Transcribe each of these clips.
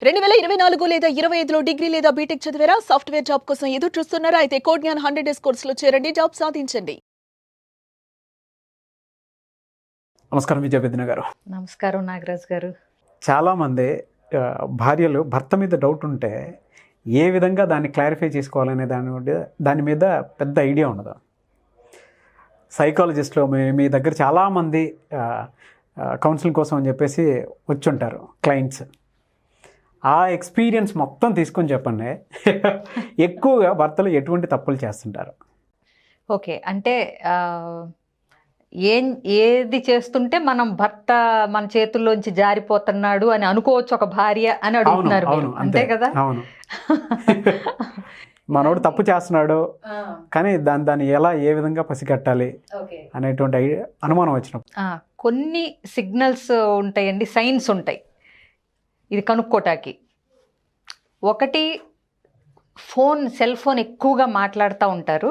2024 లేదా 25లో డిగ్రీ లేదా బీటెక్ చదివారా? సాఫ్ట్‌వేర్ జాబ్ కోసం ఎదురు చూస్తున్నారా? అయితే కోడ్ జ్ఞాన్ 100 డేస్ కోర్సులో చేరండి, జాబ్ సాధించండి. నమస్కారం విజయవేదన గారు. నమస్కారం నాగరాజ్ గారు. చాలామంది భార్యలు భర్త మీద డౌట్ ఉంటే ఏ విధంగా దాన్ని క్లారిఫై చేసుకోవాలనే దాని మీద పెద్ద ఐడియా ఉండదు. సైకాలజిస్ట్లో మీ దగ్గర చాలామంది కౌన్సిలింగ్ కోసం అని చెప్పేసి వచ్చుంటారు క్లయింట్స్. ఆ ఎక్స్పీరియన్స్ మొత్తం తీసుకొని చెప్పండి. ఎక్కువగా భర్తలు ఎటువంటి తప్పులు చేస్తుంటారు? ఓకే, అంటే ఏది చేస్తుంటే మనం భర్త మన చేతుల్లోంచి జారిపోతున్నాడు అని అనుకోవచ్చు ఒక భార్య అని అడుగుతున్నారు మీరు, అంతే కదా? అవును. మనోడు తప్పు చేస్తున్నాడు కానీ దాన్ని ఎలా ఏ విధంగా పసిగట్టాలి అనేటువంటి అనుమానం వచ్చినప్పుడు కొన్ని సిగ్నల్స్ ఉంటాయండి, సైన్స్ ఉంటాయి ఇది కనుక్కోటానికి. ఒకటి, సెల్ ఫోన్ ఎక్కువగా మాట్లాడుతూ ఉంటారు,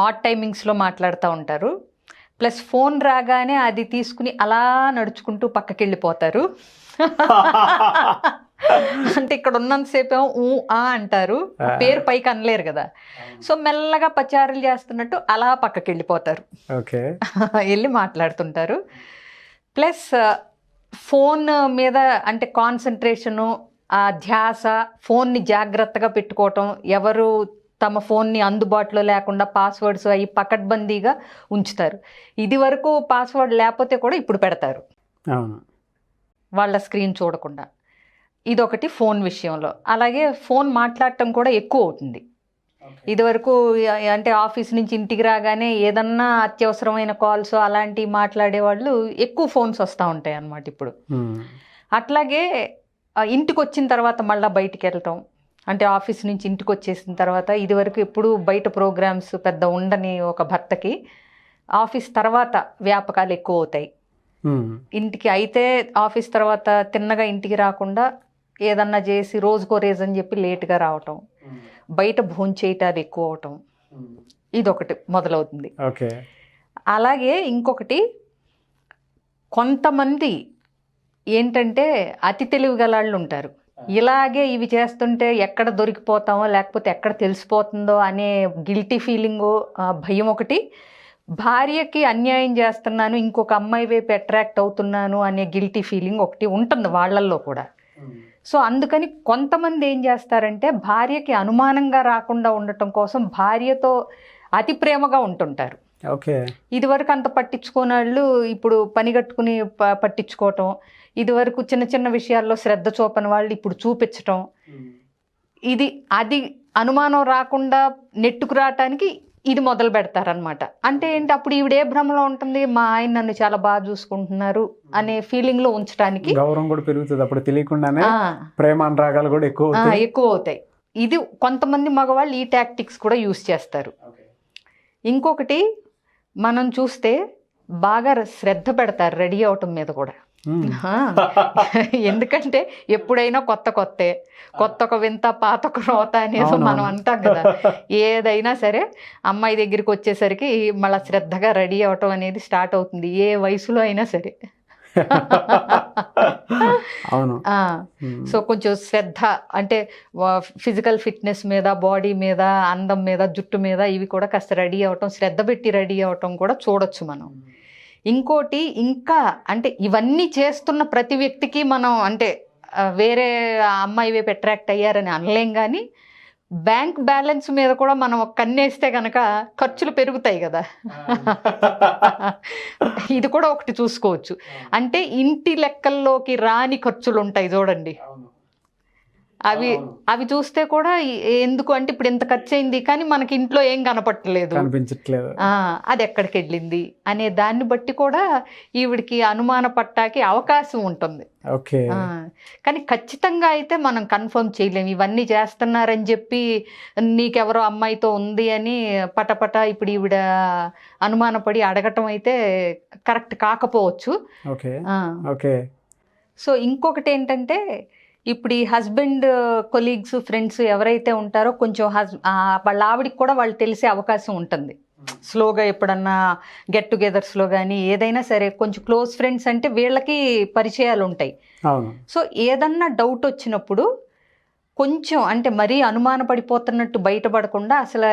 ఆడ్ టైమింగ్స్లో మాట్లాడుతూ ఉంటారు. ప్లస్ ఫోన్ రాగానే అది తీసుకుని అలా నడుచుకుంటూ పక్కకి వెళ్ళిపోతారు. అంటే ఇక్కడ ఉన్నంతసేపు ఏమో అంటారు, పేరు పైకి అనలేరు కదా, సో మెల్లగా పచారులు చేస్తున్నట్టు అలా పక్కకి వెళ్ళిపోతారు, వెళ్ళి మాట్లాడుతుంటారు. ప్లస్ ఫోన్ మీద అంటే కాన్సన్ట్రేషను, ఆ ధ్యాస, ఫోన్ని జాగ్రత్తగా పెట్టుకోవటం, ఎవరు తమ ఫోన్ని అందుబాటులో లేకుండా పాస్వర్డ్స్ అవి పకడ్బందీగా ఉంచుతారు. ఇది వరకు పాస్వర్డ్ లేకపోతే కూడా ఇప్పుడు పెడతారు వాళ్ళ స్క్రీన్ చూడకుండా. ఇదొకటి ఫోన్ విషయంలో. అలాగే ఫోన్ మాట్లాడటం కూడా ఎక్కువ అవుతుంది. ఇదివరకు అంటే ఆఫీస్ నుంచి ఇంటికి రాగానే ఏదన్నా అత్యవసరమైన కాల్స్ అలాంటివి మాట్లాడేవాళ్ళు, ఎక్కువ ఫోన్స్ వస్తూ ఉంటాయి అన్నమాట ఇప్పుడు. అట్లాగే ఇంటికి వచ్చిన తర్వాత మళ్ళీ బయటికి వెళ్ళటం, అంటే ఆఫీస్ నుంచి ఇంటికి వచ్చేసిన తర్వాత, ఇదివరకు ఎప్పుడు బయట ప్రోగ్రామ్స్ పెద్ద ఉండని ఒక భర్తకి ఆఫీస్ తర్వాత వ్యాపకాలు ఎక్కువ అవుతాయి. ఇంటికి అయితే ఆఫీస్ తర్వాత తిన్నగా ఇంటికి రాకుండా ఏదన్నా చేసి రోజుకో రీజన్ చెప్పి లేట్గా రావటం, బయట భోంచేయటాలు ఎక్కువ అవటం, ఇదొకటి మొదలవుతుంది. అలాగే ఇంకొకటి, కొంతమంది ఏంటంటే అతి తెలివి గలాళ్ళు ఉంటారు. ఇలాగే ఇవి చేస్తుంటే ఎక్కడ దొరికిపోతామో లేకపోతే ఎక్కడ తెలిసిపోతుందో అనే గిల్టీ ఫీలింగు, భయం ఒకటి. భార్యకి అన్యాయం చేస్తున్నాను, ఇంకొక అమ్మాయి వైపు అట్రాక్ట్ అవుతున్నాను అనే గిల్టీ ఫీలింగ్ ఒకటి ఉంటుంది వాళ్ళల్లో కూడా. సో అందుకని కొంతమంది ఏం చేస్తారంటే భార్యకి అనుమానంగా రాకుండా ఉండటం కోసం భార్యతో అతి ప్రేమగా ఉంటుంటారు. ఇదివరకు అంత పట్టించుకోని వాళ్ళు ఇప్పుడు పని కట్టుకుని పట్టించుకోవటం, ఇదివరకు చిన్న చిన్న విషయాల్లో శ్రద్ధ చూపని వాళ్ళు ఇప్పుడు చూపించటం, అది అనుమానం రాకుండా నెట్టుకు రావటానికి ఇది మొదలు పెడతారనమాట. అంటే ఏంటి, అప్పుడు ఈవిడే భ్రమలో ఉంటుంది, మా ఆయన నన్ను చాలా బాగా చూసుకుంటున్నారు అనే ఫీలింగ్ లో ఉంచడానికి గౌరవం కూడా పెరుగుతుంది. అప్పుడు తెలియకుండానే ప్రేమ అనురాగాలు కూడా ఎక్కువ అవుతాయి. ఇది కొంతమంది మగవాళ్ళు ఈ టాక్టిక్స్ కూడా యూస్ చేస్తారు. ఇంకొకటి, మనం చూస్తే బాగా శ్రద్ధ పెడతారు రెడీ అవటం మీద కూడా. ఎందుకంటే ఎప్పుడైనా కొత్త ఒక వింత పాత ఒక రోత అనేది మనం అంటాం కదా. ఏదైనా సరే అమ్మాయి దగ్గరికి వచ్చేసరికి మళ్ళీ శ్రద్ధగా రెడీ అవటం అనేది స్టార్ట్ అవుతుంది, ఏ వయసులో అయినా సరే. సో కొంచెం శ్రద్ధ అంటే ఫిజికల్ ఫిట్నెస్ మీద, బాడీ మీద, అందం మీద, జుట్టు మీద, ఇవి కూడా కాస్త రెడీ అవటం, శ్రద్ధ పెట్టి రెడీ అవటం కూడా చూడొచ్చు మనం. ఇంకోటి, ఇంకా అంటే ఇవన్నీ చేస్తున్న ప్రతి వ్యక్తికి మనం అంటే వేరే అమ్మాయి వైపు అట్రాక్ట్ అయ్యారని అనలేం, కానీ బ్యాంక్ బ్యాలెన్స్ మీద కూడా మనం కన్నేస్తే కనుక ఖర్చులు పెరుగుతాయి కదా. ఇది కూడా ఒకటి చూసుకోవచ్చు. అంటే ఇంటి లెక్కల్లోకి రాని ఖర్చులు ఉంటాయి చూడండి, అవి చూస్తే కూడా ఎందుకు అంటే ఇప్పుడు ఎంత ఖర్చు అయింది కానీ మనకి ఇంట్లో ఏం కనపట్టలేదు, అది ఎక్కడికి వెళ్ళింది అనే దాన్ని బట్టి కూడా ఈవిడికి అనుమాన పట్టాకి అవకాశం ఉంటుంది. కానీ ఖచ్చితంగా అయితే మనం కన్ఫర్మ్ చేయలేము. ఇవన్నీ చేస్తున్నారని చెప్పి నీకెవరో అమ్మాయితో ఉంది అని పటపట ఇప్పుడు ఈవిడ అనుమానపడి అడగటం అయితే కరెక్ట్ కాకపోవచ్చు. సో ఇంకొకటి ఏంటంటే, ఇప్పుడు ఈ హస్బెండ్ కొలీగ్స్, ఫ్రెండ్స్ ఎవరైతే ఉంటారో కొంచెం వాళ్ళ ఆవిడికి కూడా వాళ్ళు తెలిసే అవకాశం ఉంటుంది. స్లోగా ఎప్పుడన్నా గెట్ టుగెదర్స్లో కానీ ఏదైనా సరే కొంచెం క్లోజ్ ఫ్రెండ్స్ అంటే వీళ్ళకి పరిచయాలు ఉంటాయి. అవును. సో ఏదన్నా డౌట్ వచ్చినప్పుడు కొంచెం అంటే మరీ అనుమాన పడిపోతున్నట్టు బయటపడకుండా అసలు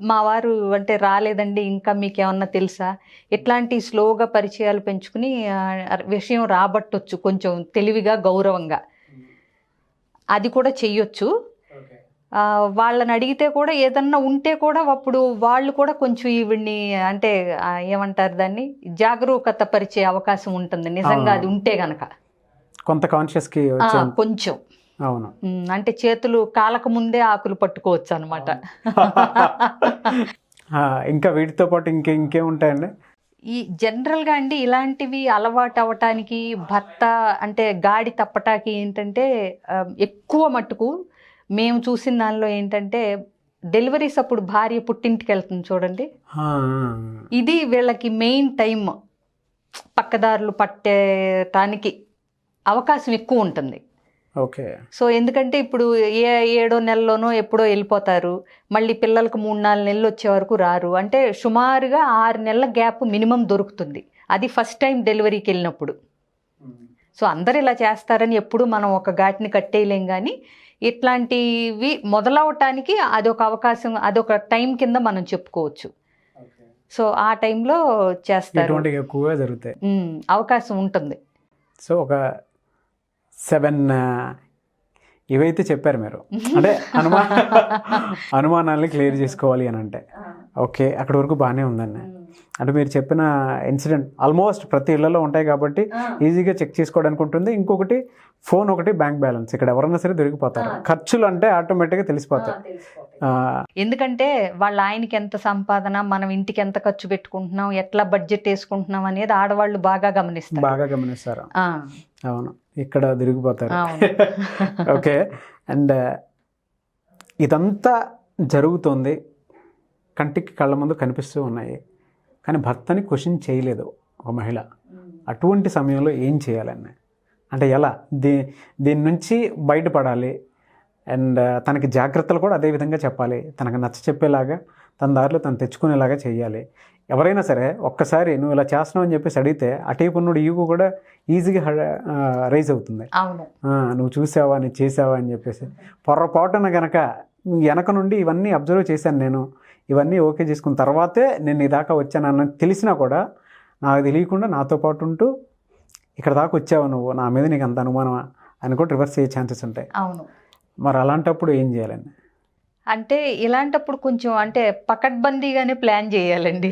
మా వారు అంటే రాలేదండి ఇంకా మీకు ఏమన్నా తెలుసా, ఇట్లాంటి స్లోగా పరిచయాలు పెంచుకుని విషయం రాబట్టొచ్చు కొంచెం తెలివిగా గౌరవంగా. అది కూడా చెయ్యొచ్చు. వాళ్ళని అడిగితే కూడా ఏదన్నా ఉంటే కూడా అప్పుడు వాళ్ళు కూడా కొంచెం ఈవిడ్ని అంటే ఏమంటారు దాన్ని జాగరూకత పరిచే అవకాశం ఉంటుంది నిజంగా అది ఉంటే గనక. కొంత కాన్షియస్కి కొంచెం అవును, అంటే చేతులు కాలక ముందే ఆకులు పట్టుకోవచ్చు అనమాట. ఇంకా వీటితో పాటు ఇంకేముంటాయండి? ఈ జనరల్గా అండి ఇలాంటివి అలవాటు అవ్వటానికి భర్త అంటే గాడి తప్పటానికి ఏంటంటే ఎక్కువ మట్టుకు మేము చూసిన దానిలో ఏంటంటే డెలివరీస్ అప్పుడు భార్య పుట్టింటికి వెళ్తుంది చూడండి, ఇది వీళ్ళకి మెయిన్ టైం. పక్కదారులు పట్టేటానికి అవకాశం ఎక్కువ ఉంటుంది. ఓకే. సో ఎందుకంటే ఇప్పుడు 7వ నెలలోనో ఎప్పుడో వెళ్ళిపోతారు, మళ్ళీ పిల్లలకు 3-4 నెలలు వచ్చే వరకు రారు. అంటే సుమారుగా 6 నెలల గ్యాప్ మినిమం దొరుకుతుంది, అది ఫస్ట్ టైం డెలివరీకి వెళ్ళినప్పుడు. సో అందరు ఇలా చేస్తారని ఎప్పుడు మనం ఒక ఘాటిని కట్టేయలేం, కానీ ఇట్లాంటివి మొదలవటానికి అదొక అవకాశం, అదొక టైం కింద మనం చెప్పుకోవచ్చు. సో ఆ టైంలో చేస్తారు, ఎక్కువగా జరుగుతాయి, అవకాశం ఉంటుంది. సో ఒక 7 ఇవైతే చెప్పారు మీరు, అంటే అనుమానాలని క్లియర్ చేసుకోవాలి అని అంటే ఓకే, అక్కడి వరకు బాగానే ఉందండి. అంటే మీరు చెప్పిన ఇన్సిడెంట్ ఆల్మోస్ట్ ప్రతి ఇళ్లలో ఉంటాయి కాబట్టి ఈజీగా చెక్ చేసుకోవడానికి ఉంటుంది. ఇంకొకటి ఫోన్, ఒకటి బ్యాంక్ బ్యాలెన్స్, ఇక్కడ ఎవరైనా సరే దొరికిపోతారు. ఖర్చులు అంటే ఆటోమేటిక్గా తెలిసిపోతాయి. ఎందుకంటే వాళ్ళ ఆయనకి ఎంత సంపాదన, మనం ఇంటికి ఎంత ఖర్చు పెట్టుకుంటున్నాం, ఎట్లా బడ్జెట్ వేసుకుంటున్నాం అనేది ఆడవాళ్ళు బాగా గమనిస్తారు. అవును, ఇక్కడ దొరికిపోతారు. ఓకే. అండ్ ఇదంతా జరుగుతుంది, కంటికి కళ్ళ ముందు కనిపిస్తూ ఉన్నాయి, కానీ భర్తని క్వశ్చన్ చేయలేదు ఒక మహిళ. అటువంటి సమయంలో ఏం చేయాలని, అంటే ఎలా దీని నుంచి బయటపడాలి, అండ్ తనకి జాగ్రత్తలు కూడా అదే విధంగా చెప్పాలి, తనకు నచ్చ చెప్పేలాగా తన దారిలో తను తెచ్చుకునేలాగా చేయాలి. ఎవరైనా సరే ఒక్కసారి నువ్వు ఇలా చేస్తున్నావు అని చెప్పేసి అడిగితే అటేపు ఉన్నోడు ఈగో కూడా ఈజీగా రైజ్ అవుతుంది. నువ్వు చూసావా, నువ్వు చేసావా అని చెప్పేసి. పొరపాటున గనక వెనక నుండి ఇవన్నీ అబ్జర్వ్ చేశాను నేను, ఇవన్నీ ఓకే చేసుకున్న తర్వాతే నేను నీ దాకా వచ్చాను అన్న తెలిసినా కూడా నాకు తెలియకుండా నాతో పాటు ఉంటూ ఇక్కడ దాకా వచ్చావు నువ్వు, నా మీద నీకు అంత అనుమానమా అని కూడా రివర్స్ అయ్యే ఛాన్సెస్ ఉంటాయి. అవును. మరి అలాంటప్పుడు ఏం చేయాలండి? అంటే ఇలాంటప్పుడు కొంచెం అంటే పకడ్బందీగానే ప్లాన్ చేయాలండి.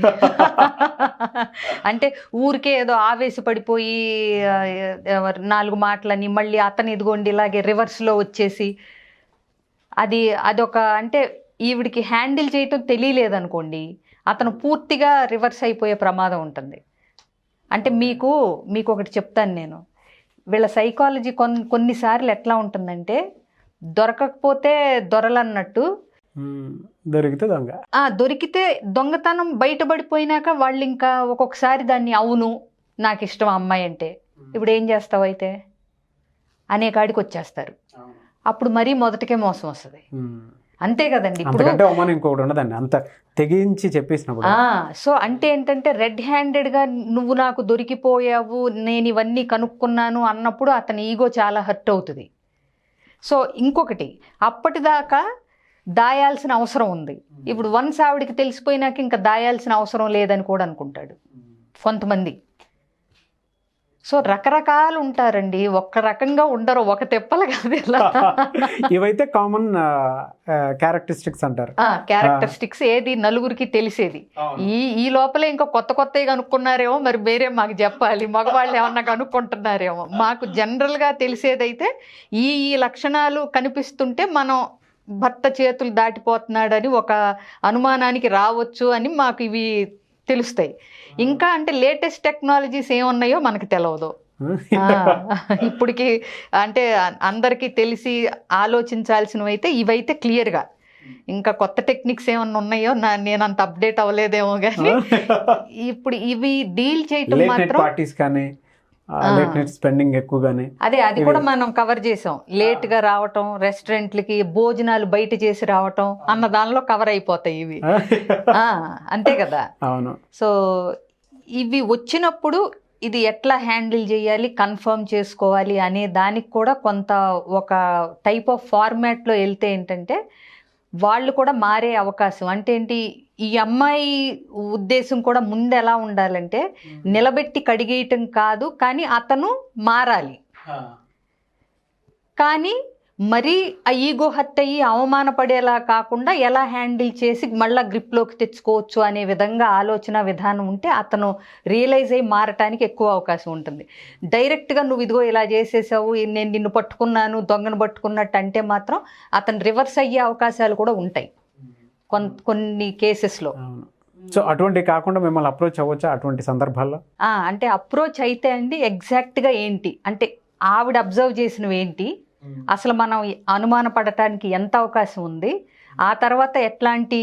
అంటే ఊరికే ఏదో ఆవేశపడిపోయి 4 మాటలని మళ్ళీ అతను ఇదిగోండి ఇలాగే రివర్స్లో వచ్చేసి అదొక అంటే ఈవిడికి హ్యాండిల్ చేయటం తెలియలేదనుకోండి, అతను పూర్తిగా రివర్స్ అయిపోయే ప్రమాదం ఉంటుంది. అంటే మీకు ఒకటి చెప్తాను నేను, వీళ్ళ సైకాలజీ కొన్నిసార్లు ఎట్లా ఉంటుందంటే దొరకకపోతే దొరలన్నట్టు, దొరికితే దొంగతనం బయటపడిపోయినాక వాళ్ళు ఇంకా ఒక్కొక్కసారి దాన్ని అవును నాకు ఇష్టం అమ్మాయి అంటే ఇప్పుడు ఏం చేస్తావు అయితే అనే కాడికి వచ్చేస్తారు. అప్పుడు మరీ మొదటికే మోసం వస్తుంది. అంతే కదండి. ఇప్పుడు అంత తెగించి చెప్పేసినప్పుడు సో అంటే ఏంటంటే రెడ్ హ్యాండెడ్గా నువ్వు నాకు దొరికిపోయావు, నేను ఇవన్నీ కనుక్కున్నాను అన్నప్పుడు అతని ఈగో చాలా హర్ట్ అవుతుంది. సో ఇంకొకటి, అప్పటిదాకా దాయాల్సిన అవసరం ఉంది, ఇప్పుడు వన్స్ ఆవిడికి తెలిసిపోయినాక ఇంకా దాయాల్సిన అవసరం లేదని కూడా అనుకుంటాడు కొంతమంది. సో రకరకాలు ఉంటారండి, ఒక్క రకంగా ఉండరు, ఒక తెప్పలు కాదు. ఇవైతే కామన్ క్యారెక్టరిస్టిక్స్ అంటారు. క్యారెక్టరిస్టిక్స్ ఏది నలుగురికి తెలిసేది. ఈ లోపలే ఇంకా కొత్తగా కనుక్కున్నారేమో, మరి వేరే మాకు చెప్పాలి, మగవాళ్ళు ఏమన్నా కనుక్కుంటున్నారేమో. మాకు జనరల్గా తెలిసేదైతే ఈ లక్షణాలు కనిపిస్తుంటే మనం భర్త చేతులు దాటిపోతున్నాడని ఒక అనుమానానికి రావచ్చు అని మాకు ఇవి తెలుస్తాయి. ఇంకా అంటే లేటెస్ట్ టెక్నాలజీస్ ఏమున్నాయో మనకు తెలియదు. ఇప్పటికి అంటే అందరికీ తెలిసి ఆలోచించాల్సినవి అయితే ఇవైతే క్లియర్గా. ఇంకా కొత్త టెక్నిక్స్ ఏమన్నా ఉన్నాయో నేను అంత అప్డేట్ అవ్వలేదేమో, కానీ ఇప్పుడు ఇవి డీల్ చేయటం మాత్రం పార్టీస్ కానీ లేట్ నైట్ స్పెండింగ్ ఎక్కువగానే. అదే అది కూడా మనం కవర్ చేసాం. లేట్ గా రావటం, రెస్టారెంట్లకి భోజనాలు బయట చేసి రావటం అన్న దానిలో కవర్ అయిపోతాయి ఇవి. అంతే కదా. అవును. సో ఇవి వచ్చినప్పుడు ఇది ఎట్లా హ్యాండిల్ చేయాలి, కన్ఫర్మ్ చేసుకోవాలి అనే దానికి కూడా కొంత ఒక టైప్ ఆఫ్ ఫార్మాట్లో వెళ్తే ఏంటంటే వాళ్ళు కూడా మారే అవకాశం. అంటే ఏంటి, ఈ అమ్మాయి ఉద్దేశం కూడా ముందు ఎలా ఉండాలంటే నిలబెట్టి కడిగేయటం కాదు, కానీ అతను మారాలి. కానీ మరీ ఆ ఈగో హర్ట్ అయ్యి అవమానపడేలా కాకుండా ఎలా హ్యాండిల్ చేసి మళ్ళీ గ్రిప్లోకి తెచ్చుకోవచ్చు అనే విధంగా ఆలోచన విధానం ఉంటే అతను రియలైజ్ అయ్యి మారటానికి ఎక్కువ అవకాశం ఉంటుంది. డైరెక్ట్గా నువ్వు ఇదిగో ఇలా చేసేసావు, నేను నిన్ను పట్టుకున్నాను, దొంగను పట్టుకున్నట్టు అంటే మాత్రం అతను రివర్స్ అయ్యే అవకాశాలు కూడా ఉంటాయి కొన్ని కేసెస్లో. సో అటువంటి కాకుండా మిమ్మల్ని అప్రోచ్ అవ్వచ్చా అటువంటి సందర్భాల్లో? అంటే అప్రోచ్ అయితే అండి ఎగ్జాక్ట్గా ఏంటి అంటే ఆవిడ అబ్జర్వ్ చేసినవి ఏంటి, అసలు మనం అనుమానపడటానికి ఎంత అవకాశం ఉంది, ఆ తర్వాత ఎట్లాంటి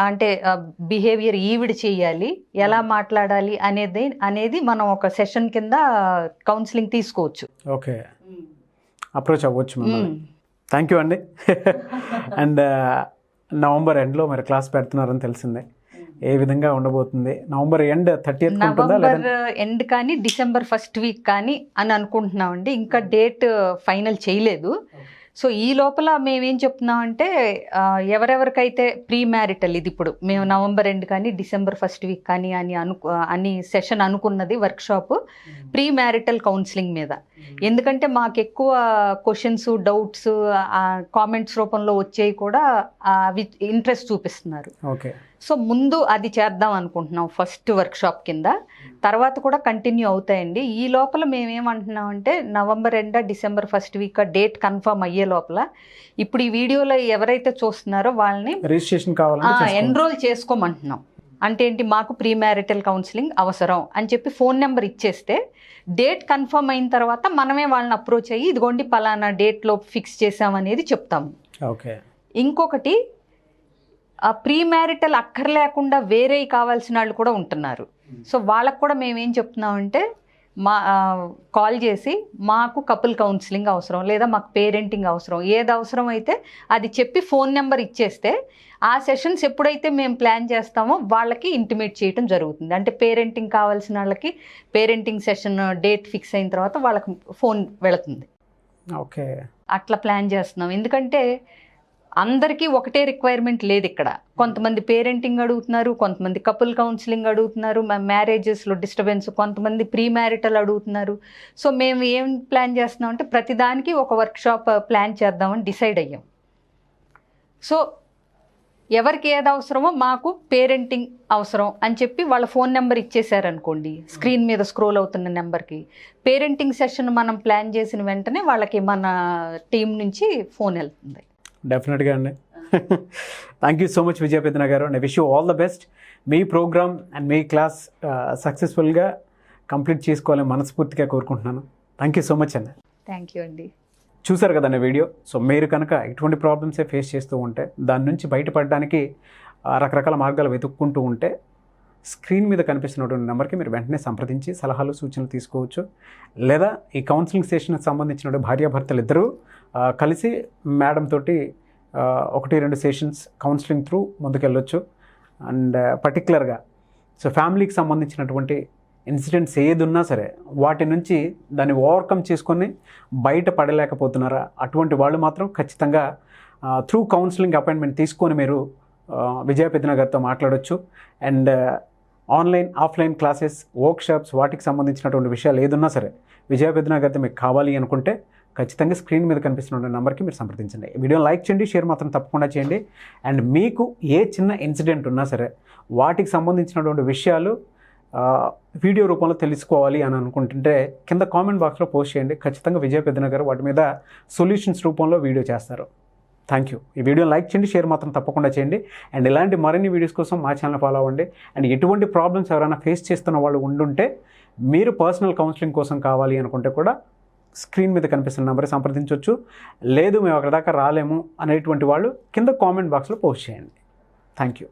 అంటే బిహేవియర్ ఈవిడ చేయాలి, ఎలా మాట్లాడాలి అనేది మనం ఒక సెషన్ కింద కౌన్సిలింగ్ తీసుకోవచ్చు. ఓకే, అప్రోచ్ అవ్వచ్చు మిమ్మల్ని. థ్యాంక్ యూ అండి. అండ్ నవంబర్ ఎండ్లో మరి క్లాస్ పెడుతున్నారని తెలిసిందే. ఏ విధంగా ఉండబోతుంది? November end 30th November end కానీ డిసెంబర్ ఫస్ట్ వీక్ కానీ అని అనుకుంటున్నామండి. ఇంకా డేట్ ఫైనల్ చేయలేదు. సో ఈ లోపల మేమేం చెప్తున్నామంటే ఎవరెవరికైతే ప్రీ మ్యారిటల్, ఇది ఇప్పుడు మేము నవంబర్ ఎండ్ కానీ డిసెంబర్ ఫస్ట్ వీక్ కానీ అని సెషన్ అనుకున్నది వర్క్షాప్ ప్రీ మ్యారిటల్ కౌన్సిలింగ్ మీద. ఎందుకంటే మాకు ఎక్కువ క్వశ్చన్స్, డౌట్స్ కామెంట్స్ రూపంలో వచ్చేవి కూడా అవి ఇంట్రెస్ట్ చూపిస్తున్నారు. ఓకే. సో ముందు అది చేద్దాం అనుకుంటున్నాం ఫస్ట్ వర్క్షాప్ కింద. తర్వాత కూడా కంటిన్యూ అవుతాయండి. ఈ లోపల మేమేమంటున్నాం అంటే November end December first week date confirm అయ్యే లోపల ఇప్పుడు ఈ వీడియోలో ఎవరైతే చూస్తున్నారో వాళ్ళని రిజిస్ట్రేషన్ కావాలంటే ఎన్రోల్ చేసుకోమంటున్నాం. అంటే ఏంటి, మాకు ప్రీ మ్యారిటల్ కౌన్సిలింగ్ అవసరం అని చెప్పి ఫోన్ నెంబర్ ఇచ్చేస్తే డేట్ కన్ఫర్మ్ అయిన తర్వాత మనమే వాళ్ళని అప్రోచ్ అయ్యి ఇదిగోండి పలానా డేట్లో ఫిక్స్ చేసామనేది చెప్తాము. ఓకే. ఇంకొకటి ప్రీ మ్యారిటల్ అక్కర్లేకుండా వేరే కావాల్సిన వాళ్ళు కూడా ఉంటున్నారు. సో వాళ్ళకు కూడా మేమేం చెప్తున్నామంటే కాల్ చేసి మాకు కపుల్ కౌన్సిలింగ్ అవసరం, లేదా మాకు పేరెంటింగ్ అవసరం, ఏది అవసరం అయితే అది చెప్పి ఫోన్ నెంబర్ ఇచ్చేస్తే ఆ సెషన్స్ ఎప్పుడైతే మేము ప్లాన్ చేస్తామో వాళ్ళకి ఇంటిమేట్ చేయడం జరుగుతుంది. అంటే పేరెంటింగ్ కావాల్సిన వాళ్ళకి పేరెంటింగ్ సెషన్ డేట్ ఫిక్స్ అయిన తర్వాత వాళ్ళకి ఫోన్ వెళుతుంది. ఓకే. అట్లా ప్లాన్ చేస్తున్నాం. ఎందుకంటే అందరికీ ఒకటే రిక్వైర్మెంట్ లేదు ఇక్కడ. కొంతమంది పేరెంటింగ్ అడుగుతున్నారు, కొంతమంది కపుల్ కౌన్సిలింగ్ అడుగుతున్నారు, మ్యారేజెస్లో డిస్టర్బెన్స్, కొంతమంది ప్రీ మ్యారిటల్ అడుగుతున్నారు. సో మేము ఏం ప్లాన్ చేస్తున్నాం అంటే ప్రతిదానికి ఒక వర్క్షాప్ ప్లాన్ చేద్దామని డిసైడ్ అయ్యాం. సో ఎవరికి ఏది అవసరమో మాకు పేరెంటింగ్ అవసరం అని చెప్పి వాళ్ళ ఫోన్ నెంబర్ ఇచ్చేసారనుకోండి, స్క్రీన్ మీద స్క్రోల్ అవుతున్న నెంబర్కి పేరెంటింగ్ సెషన్ మనం ప్లాన్ చేసిన వెంటనే వాళ్ళకి మన టీం నుంచి ఫోన్ వెళ్తుంది. డెఫినెట్గా అండి. థ్యాంక్ యూ సో మచ్ విజయపేదన గారు. And wish you all the best. మీ ప్రోగ్రామ్ అండ్ మీ క్లాస్ సక్సెస్ఫుల్గా కంప్లీట్ చేసుకోవాలని మనస్ఫూర్తిగా కోరుకుంటున్నాను. థ్యాంక్ యూ సో మచ్ అండి. థ్యాంక్ యూ అండి. చూసారు కదండి వీడియో. సో మీరు కనుక ఎటువంటి ప్రాబ్లమ్సే ఫేస్ చేస్తూ ఉంటే దాని నుంచి బయటపడడానికి రకరకాల మార్గాలు వెతుక్కుంటూ ఉంటే స్క్రీన్ మీద కనిపిస్తున్నటువంటి నెంబర్కి మీరు వెంటనే సంప్రదించి సలహాలు సూచనలు తీసుకోవచ్చు. లేదా ఈ కౌన్సిలింగ్ సెషన్కి సంబంధించిన భార్యాభర్తలు ఇద్దరూ కలిసి మేడం తోటి 1-2 సెషన్స్ కౌన్సిలింగ్ త్రూ ముందుకెళ్ళొచ్చు. అండ్ పర్టికులర్గా సో ఫ్యామిలీకి సంబంధించినటువంటి ఇన్సిడెంట్స్ ఏది ఉన్నా సరే వాటి నుంచి దాన్ని ఓవర్కమ్ చేసుకొని బయటపడలేకపోతున్నారా, అటువంటి వాళ్ళు మాత్రం ఖచ్చితంగా త్రూ కౌన్సిలింగ్ అపాయింట్మెంట్ తీసుకొని మీరు విజయపేదన గారితో మాట్లాడవచ్చు. And online offline classes, workshops, వాటికి సంబంధించినటువంటి విషయాలు ఏదున్నా సరే విజయపేదన గారితో మీకు కావాలి అనుకుంటే ఖచ్చితంగా స్క్రీన్ మీద కనిపిస్తున్న నెంబర్కి మీరు సంప్రదించండి. వీడియోని లైక్ చేయండి, షేర్ మాత్రం తప్పకుండా చేయండి. అండ్ మీకు ఏ చిన్న ఇన్సిడెంట్ ఉన్నా సరే వాటికి సంబంధించినటువంటి విషయాలు వీడియో రూపంలో తెలుసుకోవాలి అని అనుకుంటుంటే కింద కామెంట్ బాక్స్లో పోస్ట్ చేయండి. ఖచ్చితంగా విజయపేదన గారు వాటి మీద సొల్యూషన్స్ రూపంలో వీడియో చేస్తారు. Thank you. ఈ వీడియోని లైక్ చేయండి, షేర్ మాత్రం తప్పకుండా చేయండి. అండ్ ఇలాంటి మరిన్ని వీడియోస్ కోసం మా ఛానల్ ఫాలో అవ్వండి. అండ్ ఎటువంటి ప్రాబ్లమ్స్ ఎవరైనా ఫేస్ చేస్తున్న వాళ్ళు ఉండుంటే మీరు పర్సనల్ కౌన్సిలింగ్ కోసం కావాలి అనుకుంటే కూడా స్క్రీన్ మీద కనిపిస్తున్న నెంబర్ సంప్రదించవచ్చు. లేదు మేము అక్కడ దాకా రాలేము అనేటువంటి వాళ్ళు కింద కామెంట్ బాక్స్లో పోస్ట్ చేయండి. Thank you.